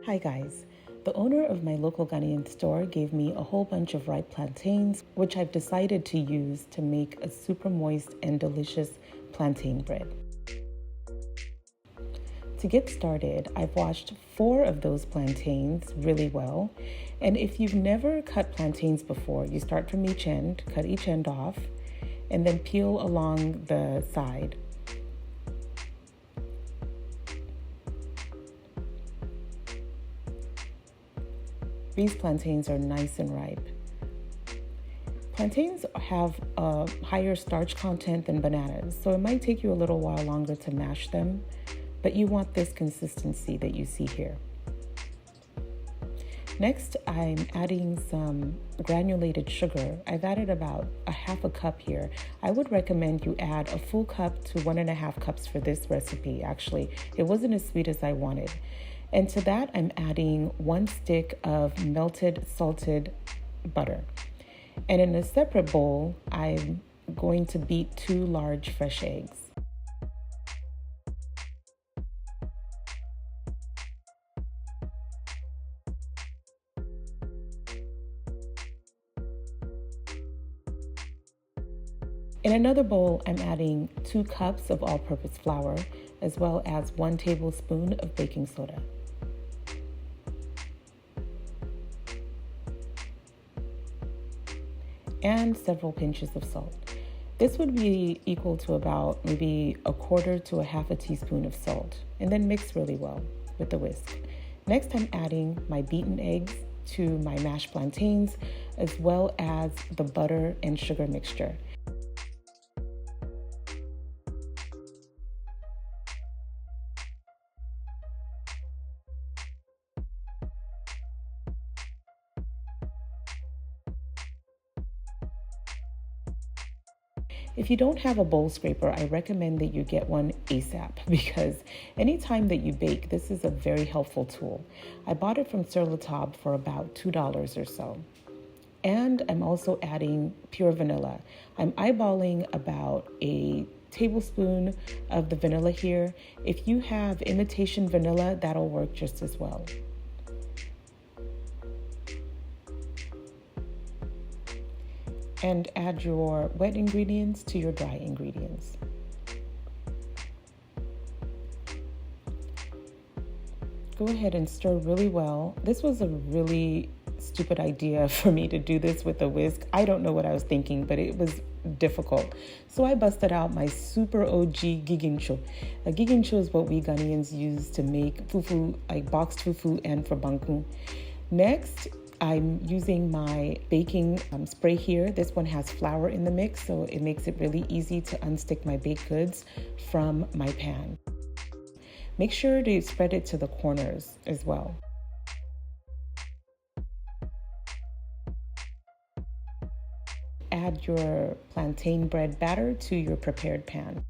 Hi guys, the owner of my local Ghanaian store gave me a whole bunch of ripe plantains, which I've decided to use to make a super moist and delicious plantain bread. To get started, I've washed 4 of those plantains really well. And if you've never cut plantains before, you start from each end, cut each end off, and then peel along the side. These plantains are nice and ripe. Plantains have a higher starch content than bananas, so it might take you a little while longer to mash them, but you want this consistency that you see here. Next, I'm adding some granulated sugar. I've added about a half a cup here. I would recommend you add a full cup to 1.5 cups for this recipe. Actually, it wasn't as sweet as I wanted. And to that, I'm adding 1 stick of melted salted butter. And in a separate bowl, I'm going to beat 2 large fresh eggs. In another bowl, I'm adding 2 cups of all-purpose flour, as well as 1 tablespoon of baking soda. And several pinches of salt. This would be equal to about maybe 1/4 to 1/2 teaspoon of salt, and then mix really well with the whisk. Next, I'm adding my beaten eggs to my mashed plantains, as well as the butter and sugar mixture. If you don't have a bowl scraper, I recommend that you get one ASAP because anytime that you bake, this is a very helpful tool. I bought it from Sur La Table for about $2 or so. And I'm also adding pure vanilla. I'm eyeballing about a tablespoon of the vanilla here. If you have imitation vanilla, that'll work just as well. And add your wet ingredients to your dry ingredients. Go ahead and stir really well. This was a really stupid idea for me to do this with a whisk. I don't know what I was thinking, but it was difficult. So I busted out my super OG gigincho. A gigincho is what we Ghanaians use to make fufu, like boxed fufu and for bangkun. Next, I'm using my baking spray here. This one has flour in the mix, so it makes it really easy to unstick my baked goods from my pan. Make sure to spread it to the corners as well. Add your plantain bread batter to your prepared pan.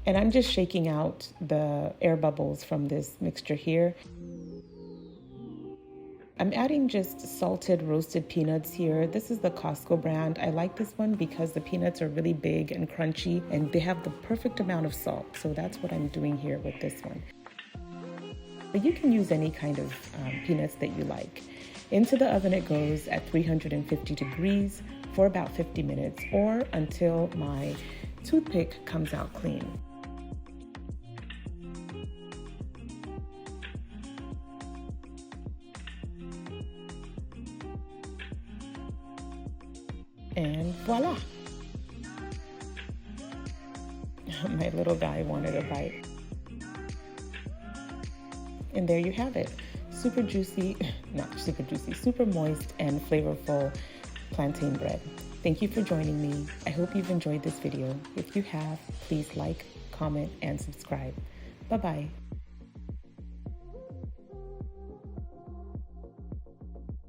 And I'm just shaking out the air bubbles from this mixture here. I'm adding just salted roasted peanuts here. This is the Costco brand. I like this one because the peanuts are really big and crunchy and they have the perfect amount of salt. So that's what I'm doing here with this one. But you can use any kind of peanuts that you like. Into the oven it goes at 350 degrees for about 50 minutes or until my toothpick comes out clean. And voila! My little guy wanted a bite. And there you have it. Super juicy, not super juicy, super moist and flavorful plantain bread. Thank you for joining me. I hope you've enjoyed this video. If you have, please like, comment, and subscribe. Bye-bye.